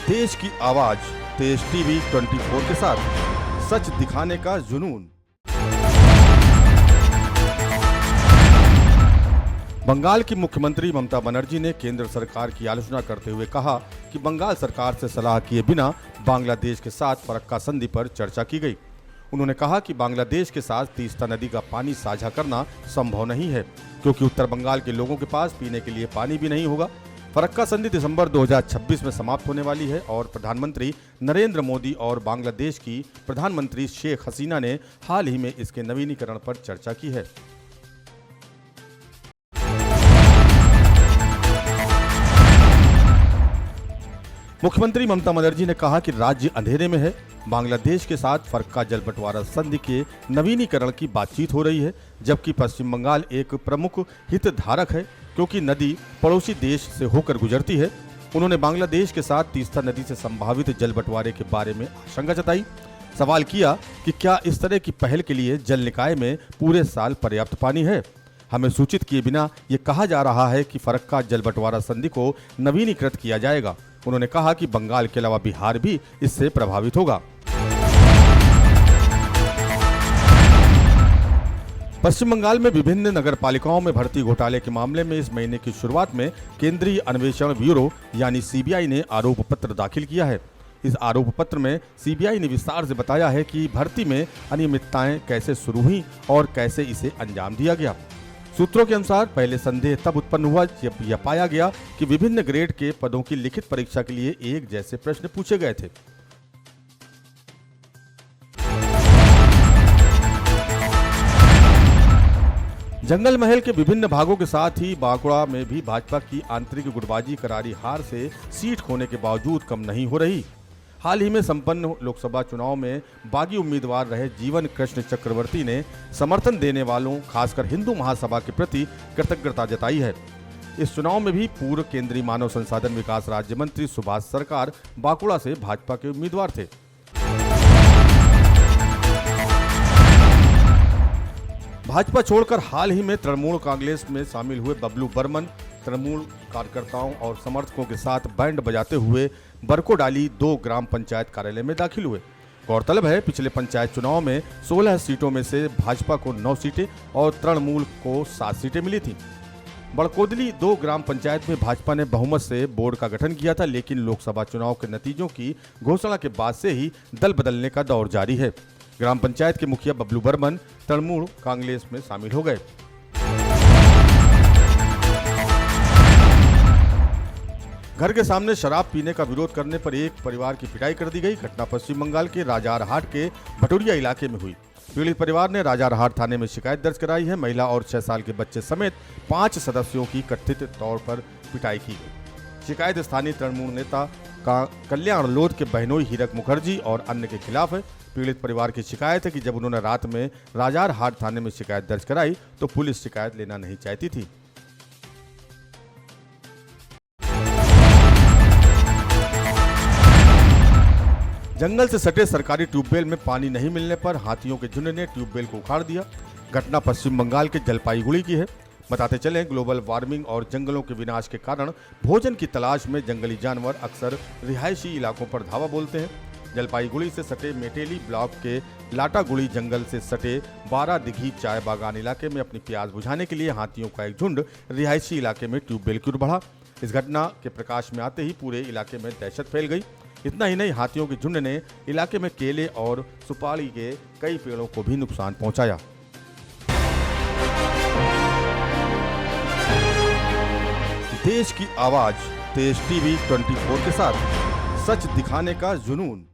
देश की आवाज तेज टीवी 24 के साथ सच दिखाने का जुनून। बंगाल की मुख्यमंत्री ममता बनर्जी ने केंद्र सरकार की आलोचना करते हुए कहा कि बंगाल सरकार से सलाह किए बिना बांग्लादेश के साथ फरक्का संधि पर चर्चा की गई। उन्होंने कहा कि बांग्लादेश के साथ तीस्ता नदी का पानी साझा करना संभव नहीं है, क्योंकि उत्तर बंगाल के लोगों के पास पीने के लिए पानी भी नहीं होगा। फरक्का संधि दिसंबर 2026 में समाप्त होने वाली है और प्रधानमंत्री नरेंद्र मोदी और बांग्लादेश की प्रधानमंत्री शेख हसीना ने हाल ही में इसके नवीनीकरण पर चर्चा की है। मुख्यमंत्री ममता बनर्जी ने कहा कि राज्य अंधेरे में है। बांग्लादेश के साथ फरक्का जल बंटवारा संधि के नवीनीकरण की बातचीत हो रही है, जबकि पश्चिम बंगाल एक प्रमुख हितधारक है, क्योंकि नदी पड़ोसी देश से होकर गुजरती है। उन्होंने बांग्लादेश के साथ तीस्ता नदी से संभावित जल बंटवारे के बारे में आशंका जताई। सवाल किया कि क्या इस तरह की पहल के लिए जल निकाय में पूरे साल पर्याप्त पानी है। हमें सूचित किए बिना ये कहा जा रहा है कि फरक्का जल बंटवारा संधि को नवीनीकृत किया जाएगा। उन्होंने कहा कि बंगाल के अलावा बिहार भी इससे प्रभावित होगा। पश्चिम बंगाल में विभिन्न नगर पालिकाओं में भर्ती घोटाले के मामले में इस महीने की शुरुआत में केंद्रीय अन्वेषण ब्यूरो यानी सीबीआई ने आरोप पत्र दाखिल किया है। इस आरोप पत्र में सीबीआई ने विस्तार से बताया है कि भर्ती में अनियमितताएं कैसे शुरू हुई और कैसे इसे अंजाम दिया गया। सूत्रों के अनुसार पहले संदेह तब उत्पन्न हुआ जब यह पाया गया कि विभिन्न ग्रेड के पदों की लिखित परीक्षा के लिए एक जैसे प्रश्न पूछे गए थे। जंगल महल के विभिन्न भागों के साथ ही बांकुड़ा में भी भाजपा की आंतरिक गुटबाजी करारी हार से सीट खोने के बावजूद कम नहीं हो रही। हाल ही में संपन्न लोकसभा चुनाव में बागी उम्मीदवार रहे जीवन कृष्ण चक्रवर्ती ने समर्थन देने वालों, खासकर हिंदू महासभा के प्रति कृतज्ञता जताई है। इस चुनाव में भी पूर्व केंद्रीय मानव संसाधन विकास राज्य मंत्री सुभाष सरकार बांकुड़ा से भाजपा के उम्मीदवार थे। भाजपा छोड़कर हाल ही में तृणमूल कांग्रेस में शामिल हुए बबलू बर्मन तृणमूल कार्यकर्ताओं और समर्थकों के साथ बैंड बजाते हुए बरकोडाली 2 ग्राम पंचायत कार्यालय में दाखिल हुए। गौरतलब है, पिछले पंचायत चुनाव में 16 सीटों में से भाजपा को 9 सीटें और तृणमूल को 7 सीटें मिली थीं। बड़कोदली 2 ग्राम पंचायत में भाजपा ने बहुमत से बोर्ड का गठन किया था, लेकिन लोकसभा चुनाव के नतीजों की घोषणा के बाद से ही दल बदलने का दौर जारी है। ग्राम पंचायत के मुखिया बबलू बर्मन तृणमूल कांग्रेस में शामिल हो गए। घर के सामने शराब पीने का विरोध करने पर एक परिवार की पिटाई कर दी गई। घटना पश्चिम बंगाल के राजारहाट के भटूरिया इलाके में हुई। पीड़ित परिवार ने राजारहाट थाने में शिकायत दर्ज कराई है। महिला और 6 साल के बच्चे समेत 5 सदस्यों की कथित तौर पर पिटाई की गई। शिकायत स्थानीय तृणमूल नेता कल्याण लोध के बहनोई हीरक मुखर्जी और अन्य के खिलाफ है। पीड़ित परिवार की शिकायत है कि जब उन्होंने रात में राजारहाट थाने में शिकायत दर्ज कराई तो पुलिस शिकायत लेना नहीं चाहती थी। जंगल से सटे सरकारी ट्यूबवेल में पानी नहीं मिलने पर हाथियों के झुंड ने ट्यूबवेल को उखाड़ दिया। घटना पश्चिम बंगाल के जलपाईगुड़ी की है। बताते चलें, ग्लोबल वार्मिंग और जंगलों के विनाश के कारण भोजन की तलाश में जंगली जानवर अक्सर रिहायशी इलाकों पर धावा बोलते हैं। जलपाईगुड़ी से सटे मेटेली ब्लॉक के लाटागुड़ी जंगल से सटे 12 दिघी चाय बागान इलाके में अपनी प्यास बुझाने के लिए हाथियों का एक झुंड रिहायशी इलाके में ट्यूबवेल की ओर बढ़ा। इस घटना के प्रकाश में आते ही पूरे इलाके में दहशत फैल गई। इतना ही नहीं, हाथियों के झुंड ने इलाके में केले और सुपारी के कई पेड़ों को भी नुकसान पहुंचाया। देश की आवाज तेज टीवी 24 के साथ सच दिखाने का जुनून।